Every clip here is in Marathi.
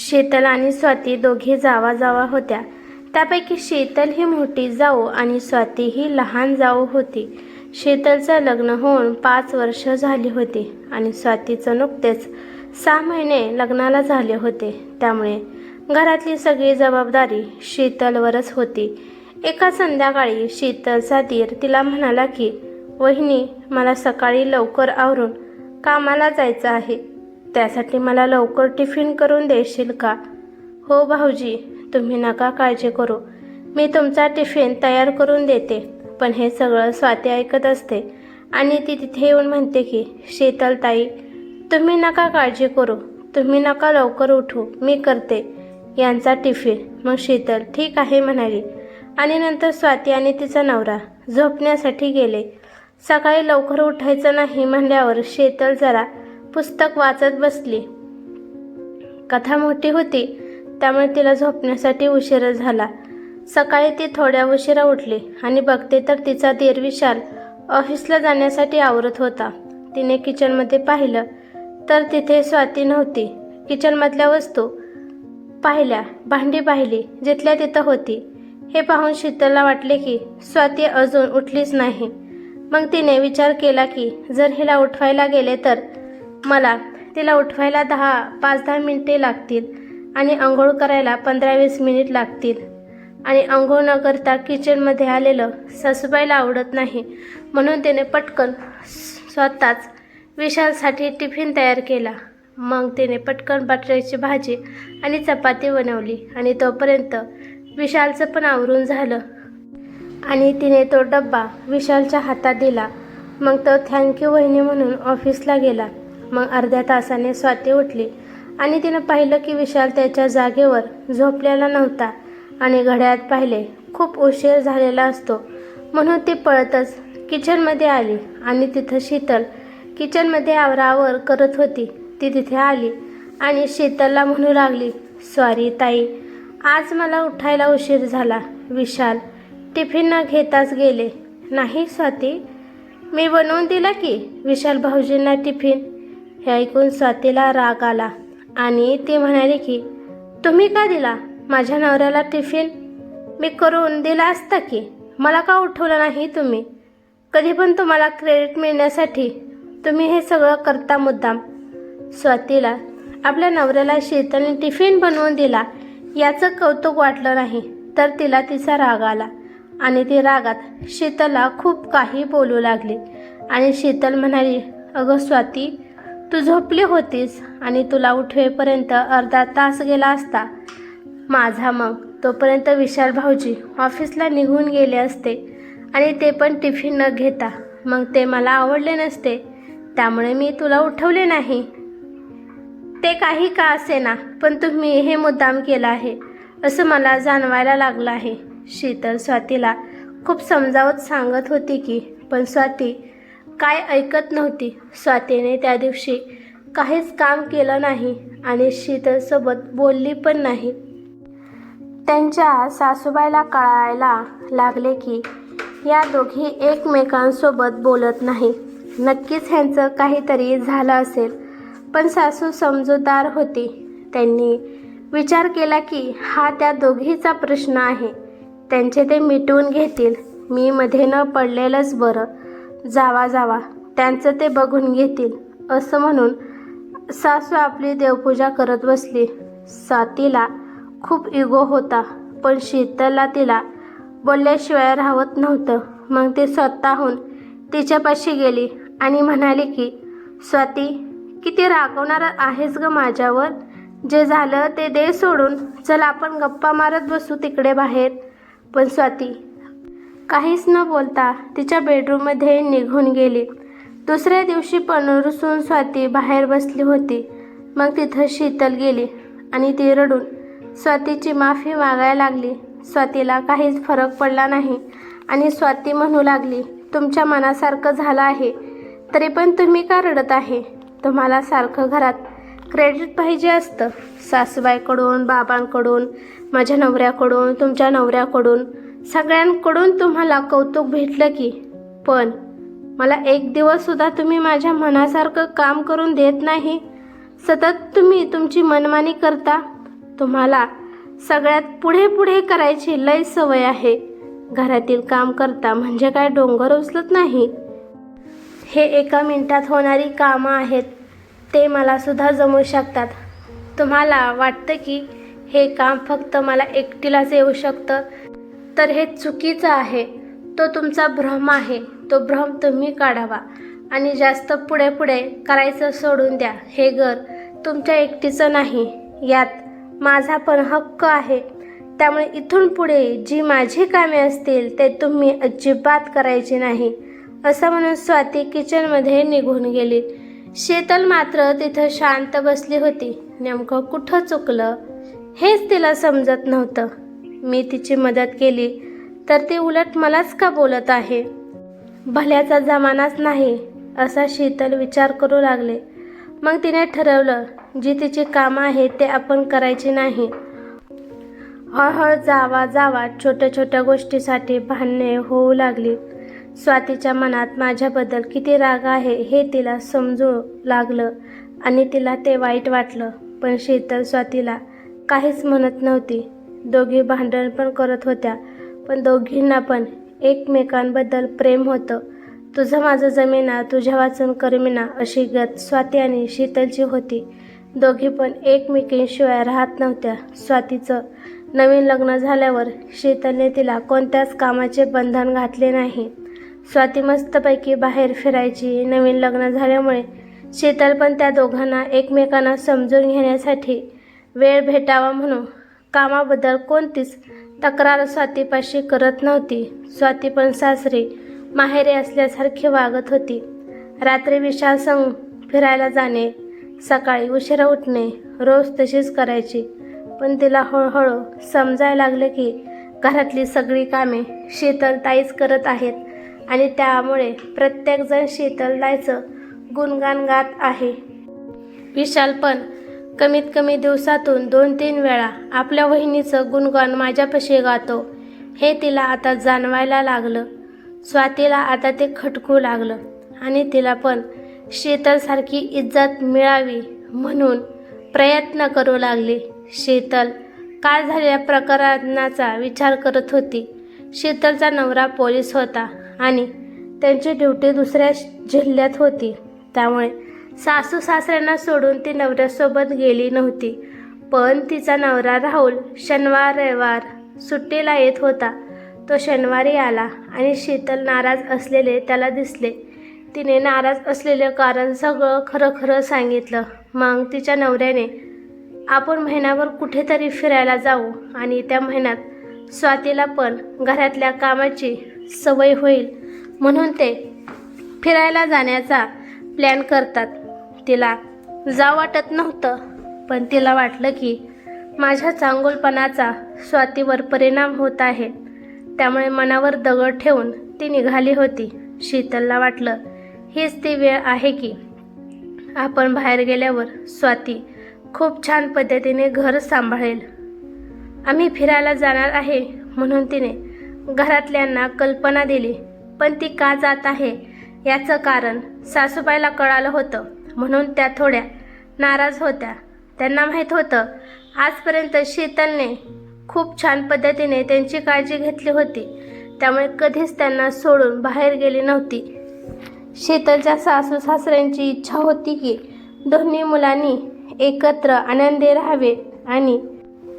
शीतल आणि स्वाती दोघी जावा होत्या. त्यापैकी शीतल ही मोठी जाऊ आणि स्वाती ही लहान जाऊ होती. शीतलचं लग्न होऊन 5 वर्ष झाली होती आणि स्वातीचं नुकतेच 6 महिने लग्नाला झाले होते. त्यामुळे घरातली सगळी जबाबदारी शीतलवरच होती. एका संध्याकाळी शीतलचा दीर तिला म्हणाला की, वहिनी, मला सकाळी लवकर आवरून कामाला जायचं आहे. त्यासाठी मला लवकर टिफिन करून देशील का? हो भाऊजी, तुम्ही नका काळजी करू, मी तुमचा टिफिन तयार करून देते. पण हे सगळं स्वाती ऐकत असते आणि ती तिथे येऊन म्हणते की, शीतल ताई, तुम्ही नका काळजी करू, तुम्ही नका लवकर उठू, मी करते यांचा टिफिन. मग शीतल ठीक आहे म्हणाली आणि नंतर स्वाती आणि तिचा नवरा झोपण्यासाठी गेले. सकाळी लवकर उठायचं नाही म्हणल्यावर शीतल जरा पुस्तक वाचत बसली. कथा मोठी होती त्यामुळे तिला झोपण्यासाठी उशीर झाला. सकाळी ती थोड्या उशिरा उठली आणि बघते तर तिचा दीर विशाल ऑफिसला जाण्यासाठी आवरत होता. तिने किचनमध्ये पाहिलं तर तिथे स्वाती नव्हती. किचनमधल्या वस्तू पाहिल्या, भांडी पाहिली, जिथल्या तिथं होती. हे पाहून शीतलला वाटले की स्वाती अजून उठलीच नाही. मग तिने विचार केला की जर हिला उठवायला गेले तर मला तिला उठवायला 5-10 मिनिटे लागतील आणि आंघोळ करायला 15-20 मिनिट लागतील. आणि आंघोळ न करता किचनमध्ये आलेलं सासूबाईला आवडत नाही, म्हणून तिने पटकन स्वतःच विशालसाठी टिफिन तयार केला. मग तिने पटकन बटाट्याची भाजी आणि चपाती बनवली आणि तोपर्यंत विशालचं पण आवरून झालं आणि तिने तो डब्बा विशालच्या हातात दिला. मग तो थँक्यू वहिनी म्हणून ऑफिसला गेला. मग अर्ध्या तासाने स्वाती उठली आणि तिनं पाहिलं की विशाल त्याच्या जागेवर झोपलेला नव्हता आणि घड्याळात पाहिले खूप उशीर झालेला असतो. म्हणून ती पळतच किचनमध्ये आली आणि तिथं शीतल किचनमध्ये आवरावर करत होती. ती तिथे आली आणि शीतलला म्हणू लागली, सॉरी ताई, आज मला उठायला उशीर झाला. विशाल टिफिन न घेताच गेले. नाही स्वाती, मी बनवून दिला की विशाल भाऊजींना टिफिन. हे ऐकून स्वातीला राग आला आणि ती म्हणाली की, तुम्ही का दिला माझ्या नवऱ्याला टिफिन? मी करून दिला असता की, मला का उठवलं नाही तुम्ही? कधी पण तुम्हाला क्रेडिट मिळण्यासाठी तुम्ही हे सगळं करता मुद्दाम. स्वातीला आपल्या नवऱ्याला शीतलने टिफिन बनवून दिला याचं कौतुक वाटलं नाही, तर तिला तिचा राग आला आणि ती रागात शीतलला खूप काही बोलू लागली. आणि शीतल म्हणाली, अगं स्वाती, तू झोपली होतीस आणि तुला उठवेपर्यंत अर्धा तास गेला असता माझा. मग तोपर्यंत विशाल भाऊजी ऑफिसला निघून गेले असते आणि ते पण टिफिन न घेता. मग ते मला आवडले नसते, त्यामुळे मी तुला उठवले नाही. ते काही का असेना, पण तुम्ही हे मुद्दाम केलं आहे असं मला जाणवायला लागलं आहे. शीतल स्वातीला खूप समजावत सांगत होती की, पण स्वाती काय ऐकत नव्हती. स्वातीने त्या दिवशी काहीच काम केलं नाही आणि शीतलसोबत बोलली पण नाही. त्यांच्या सासूबाईला कळायला लागले की या दोघी एकमेकांसोबत बोलत नाही. नक्कीच ह्यांचं काहीतरी झालं असेल. पण सासू समजूतदार होती. त्यांनी विचार केला की हा त्या दोघीचा प्रश्न आहे, त्यांचे ते मिटवून घेतील. मी मध्ये न पडलेलंच बरं. जावा त्यांचं ते बघून घेतील असं म्हणून सासू आपली देवपूजा करत बसली. स्वातीला खूप इगो होता, पण शीतलला तिला बोलल्याशिवाय राहत नव्हतं. मग ती स्वतःहून तिच्यापाशी गेली आणि म्हणाली की, स्वाती, किती रागवणार आहेस ग माझ्यावर? जे झालं ते दे सोडून, चल आपण गप्पा मारत बसू तिकडे बाहेर. पण स्वाती काहीच न बोलता तिच्या बेडरूममध्ये निघून गेली. दुसऱ्या दिवशी पण रुसून स्वाती बाहेर बसली होती. मग तिथं शीतल गेली आणि ती रडून स्वातीची माफी मागायला लागली. स्वातीला काहीच फरक पडला नाही आणि स्वाती म्हणू लागली, तुमच्या मनासारखं झालं आहे तरी पण तुम्ही का रडत आहे? तुम्हाला सारखं घरात क्रेडिट पाहिजे असतं, सासूबाईकडून, बाबांकडून, माझ्या नवऱ्याकडून, तुमच्या नवऱ्याकडून, सगळ्यांकडून तुम्हाला कौतुक भेटलं की. पण मला एक दिवससुद्धा तुम्ही माझ्या मनासारखं काम करून देत नाही. सतत तुम्ही तुमची मनमानी करता. तुम्हाला सगळ्यात पुढे पुढे करायची लय सवय आहे. घरातील काम करता म्हणजे काय डोंगर उचलत नाही. हे एका मिनिटात होणारी कामं आहेत. ते मला सुद्धा जमू शकतात. तुम्हाला वाटतं की हे काम फक्त मला एकटीलाच येऊ शकतं, तर हे चुकीचं आहे. तो तुमचा भ्रम आहे. तो भ्रम तुम्ही काढावा आणि जास्त पुढे पुढे करायचं सोडून द्या. हे घर तुमच्या एकटीचं नाही, यात माझा पण हक्क आहे. त्यामुळे इथून पुढे जी माझी कामे असतील ते तुम्ही अजिबात करायची नाही, असं म्हणून स्वाती किचनमध्ये निघून गेली. शीतल मात्र तिथं शांत बसली होती. नेमकं कुठं चुकलं हेच तिला समजत नव्हतं. मी तिची मदत केली तर ती उलट मलाच का बोलत आहे? भल्याचा जमानाच नाही असा शीतल विचार करू लागले. मग तिने ठरवलं, जी तिची कामं आहेत ते आपण करायची नाही. हळहळ जावा छोट्या छोट्या गोष्टीसाठी भांडणे होऊ लागली. स्वातीच्या मनात माझ्याबद्दल किती राग आहे हे तिला समजू लागलं आणि तिला ते वाईट वाटलं. पण शीतल स्वातीला काहीच म्हणत नव्हती. दोघी भांडण पण करत होत्या, पण दोघींना पण एकमेकांबद्दल प्रेम होतं. तुझं माझं जमेना, तुझ्या वाचून करमेना अशी गत स्वाती आणि शीतलची होती. दोघी पण एकमेकींशिवाय राहत नव्हत्या. स्वातीचं नवीन लग्न झाल्यावर शीतलने तिला कोणत्याच कामाचे बंधन घातले नाही. स्वाती मस्तपैकी बाहेर फिरायची. नवीन लग्न झाल्यामुळे शीतल पण त्या दोघांना एकमेकांना समजून घेण्यासाठी वेळ भेटावा म्हणून कामाबद्दल कोणतीच तक्रार स्वातीपाशी करत नव्हती. स्वाती पण सासरी माहेरी असल्यासारखी वागत होती. रात्री विशाल संग फिरायला जाणे, सकाळी उशिरा उठणे रोज तशीच करायची. पण तिला हळूहळू समजायला लागलं की घरातली सगळी कामे शीतलताईच करत आहेत आणि त्यामुळे प्रत्येकजण शीतलताईचं गुणगान गात आहे. विशाल पण कमीत कमी दिवसातून 2-3 वेळा आपल्या वहिनीचं गुणगान माझ्यापाशी गातो हे तिला आता जाणवायला लागलं. स्वातीला आता ते खटकू लागलं आणि तिला पण शीतलसारखी इज्जत मिळावी म्हणून प्रयत्न करू लागली. शीतल काल झालेल्या प्रकरणाचा विचार करत होती. शीतलचा नवरा पोलीस होता आणि त्यांची ड्युटी दुसऱ्या जिल्ह्यात होती. त्यामुळे सासू सासऱ्यांना सोडून ती नवऱ्यासोबत गेली नव्हती. पण तिचा नवरा राहुल शनिवार रविवार सुट्टीला येत होता. तो शनिवारी आला आणि शीतल नाराज असलेले त्याला दिसले. तिने नाराज असलेले कारण सगळं खरं खरं सांगितलं. मग तिच्या नवऱ्याने आपण महिनाभर कुठेतरी फिरायला जाऊ आणि त्या महिन्यात स्वातीला पण घरातल्या कामाची सवय होईल म्हणून ते फिरायला जाण्याचा प्लॅन करतात. तिला जावं वाटत नव्हतं, पण तिला वाटलं की माझ्या चांगुलपणाचा स्वातीवर परिणाम होत आहे. त्यामुळे मनावर दगड ठेवून ती निघाली होती. शीतलला वाटलं हीच ती वेळ आहे की आपण बाहेर गेल्यावर स्वाती खूप छान पद्धतीने घर सांभाळेल. आम्ही फिरायला जाणार आहे म्हणून तिने घरातल्यांना कल्पना दिली. पण ती का जात आहे याचं कारण सासूबाईला कळालं होतं म्हणून त्या थोड्या नाराज होत्या. त्यांना माहीत होतं आजपर्यंत शीतलने खूप छान पद्धतीने त्यांची काळजी घेतली होती. त्यामुळे कधीच त्यांना सोडून बाहेर गेली नव्हती. शीतलच्या सासू सासऱ्यांची इच्छा होती की दोन्ही मुलांनी एकत्र आनंदी राहावे आणि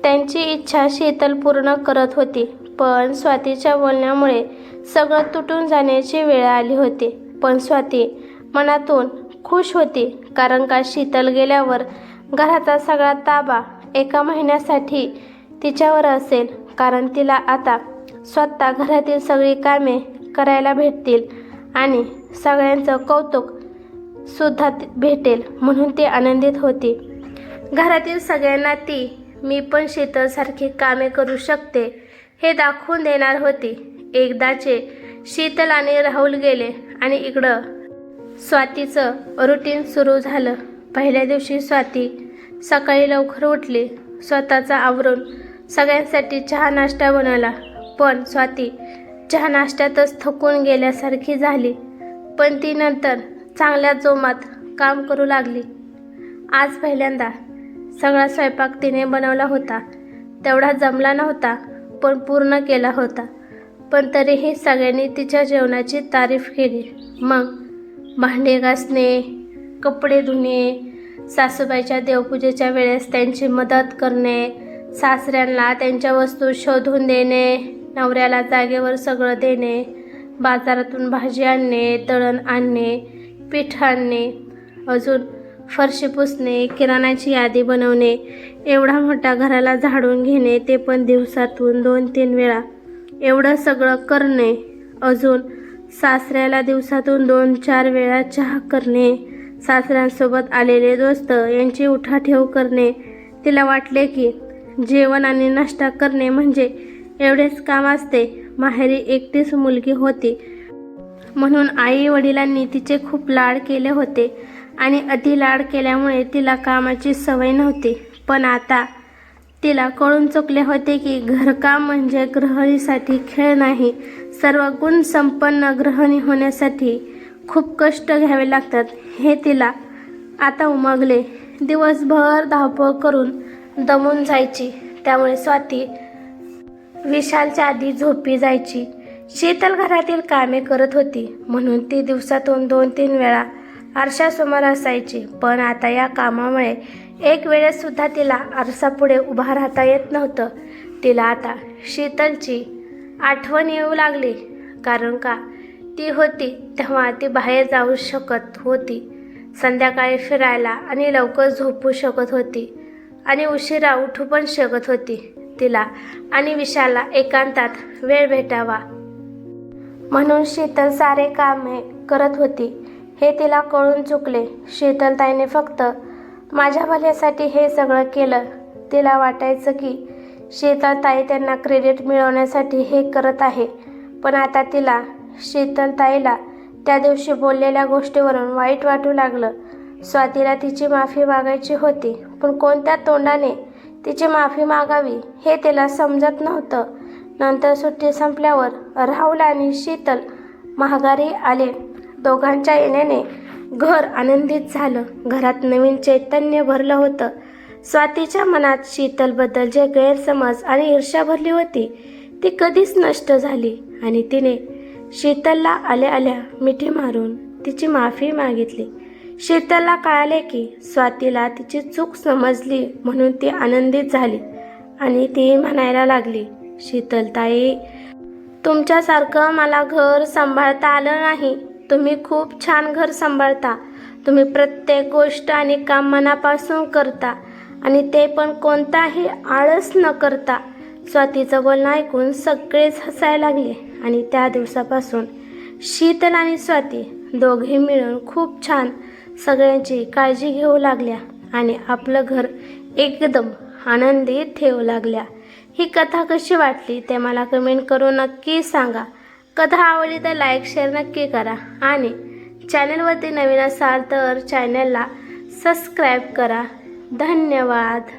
त्यांची इच्छा शीतल पूर्ण करत होती. पण स्वातीच्या बोलण्यामुळे सगळं तुटून जाण्याची वेळ आली होती. पण स्वाती मनातून खुश होती, कारण का शीतल गेल्यावर घराचा सगळा ताबा एका महिन्यासाठी तिच्यावर असेल. कारण तिला आता स्वतः घरातील सगळी कामे करायला भेटतील आणि सगळ्यांचं कौतुक सुद्धा भेटेल म्हणून ती आनंदित होती. घरातील सगळ्यांना ती मी पण शीतलसारखी कामे करू शकते हे दाखवून देणार होती. एकदाचे शीतल आणि राहुल गेले आणि इकडं स्वातीचं रुटीन सुरू झालं. पहिल्या दिवशी स्वाती सकाळी लवकर उठली, स्वतःचा आवरून सगळ्यांसाठी चहा नाश्ता बनवला. पण स्वाती चहा नाश्त्यातच थकून गेल्यासारखी झाली. पण ती नंतर चांगल्या जोमात काम करू लागली. आज पहिल्यांदा सगळा स्वयंपाक तिने बनवला होता. तेवढा जमला नव्हता, पण पूर्ण केला होता. पण तरीही सगळ्यांनी तिच्या जेवणाची तारीफ केली. मग भांडे घासणे, कपडे धुणे, सासूबाईच्या देवपूजेच्या वेळेस त्यांची मदत करणे, सासऱ्यांना त्यांच्या वस्तू शोधून देणे, नवऱ्याला जागेवर सगळं देणे, बाजारातून भाजी आणणे, दळण आणणे, पीठ आणणे, अजून फरशी पुसणे, किराणाची यादी बनवणे, एवढा मोठा घराला झाडून घेणे, ते पण दिवसातून 2-3 वेळा, एवढं सगळं करणे. अजून सासऱ्याला दिवसातून 2-4 वेळा चहा करणे, सासऱ्यांसोबत आलेले दोस्त यांची उठाठेव करणे. तिला वाटले की जेवण आणि नाश्ता करणे म्हणजे एवढेच काम असते. माहेरी एकटीच मुलगी होती म्हणून आई वडिलांनी तिचे खूप लाड केले होते आणि अति लाड केल्यामुळे तिला कामाची सवय नव्हती. पण आता तिला कळून चुकले होते की घरकाम म्हणजे गृहिणीसाठी खेळ नाही. सर्व गुण संपन्न गृहिणी होण्यासाठी खूप कष्ट घ्यावे लागतात हे तिला आता उमगले. दिवसभर धावपळ करून दमून जायची, त्यामुळे स्वाती विशालच्या आधी झोपी जायची. शीतल घरातील कामे करत होती म्हणून ती दिवसातून 2-3 वेळा आरशासमोर असायची. पण आता या कामामुळे एक वेळेसुद्धा तिला आरसापुढे उभा राहता येत नव्हतं. तिला आता शीतलची आठवण येऊ लागली. कारण का ती होती तेव्हा ती बाहेर जाऊ शकत होती, संध्याकाळी फिरायला आणि लवकर झोपू शकत होती आणि उशिरा उठू पण शकत होती. तिला आणि विशालला एकांतात वेळ भेटावा म्हणून शीतल सारे कामे करत होती हे तिला कळून चुकले. शीतलताईने फक्त माझ्या भल्यासाठी हे सगळं केलं. तिला वाटायचं की शीतलताई त्यांना क्रेडिट मिळवण्यासाठी हे करत आहे. पण आता तिला शीतलताईला त्या दिवशी बोललेल्या गोष्टीवरून वाईट वाटू लागलं. स्वातीला तिची माफी मागायची होती, पण कोणत्या तोंडाने तिची माफी मागावी हे तिला समजत नव्हतं. नंतर सुट्टी संपल्यावर राहुल आणि शीतल माघारी आले. दोघांच्या येण्याने घर आनंदित झालं. घरात नवीन चैतन्य भरलं होतं. स्वातीच्या मनात शीतलबद्दल जे गैरसमज आणि ईर्ष्या भरली होती ती कधीच नष्ट झाली आणि तिने शीतलला आल्या आल्या मिठी मारून तिची माफी मागितली. शीतलला कळाले की स्वातीला तिची चूक समजली म्हणून ती आनंदित झाली आणि ती म्हणायला लागली, शीतलताई, तुमच्यासारखं मला घर सांभाळता आलं नाही. तुम्ही खूप छान घर सांभाळता. तुम्ही प्रत्येक गोष्ट आणि काम मनापासून करता आणि ते पण कोणताही आळस न करता. स्वातीचं बोलणं ऐकून सगळेच हसायला लागले आणि त्या दिवसापासून शीतल आणि स्वाती दोघे मिळून खूप छान सगळ्यांची काळजी घेऊ लागल्या आणि आपलं घर एकदम आनंदी ठेवू लागल्या. ही कथा कशी वाटली ते मला कमेंट करून नक्की सांगा. कथा आवडली तर लाईक शेअर नक्की करा आणि चॅनलवरती नवीन असाल तर चॅनलला सबस्क्राईब करा. धन्यवाद.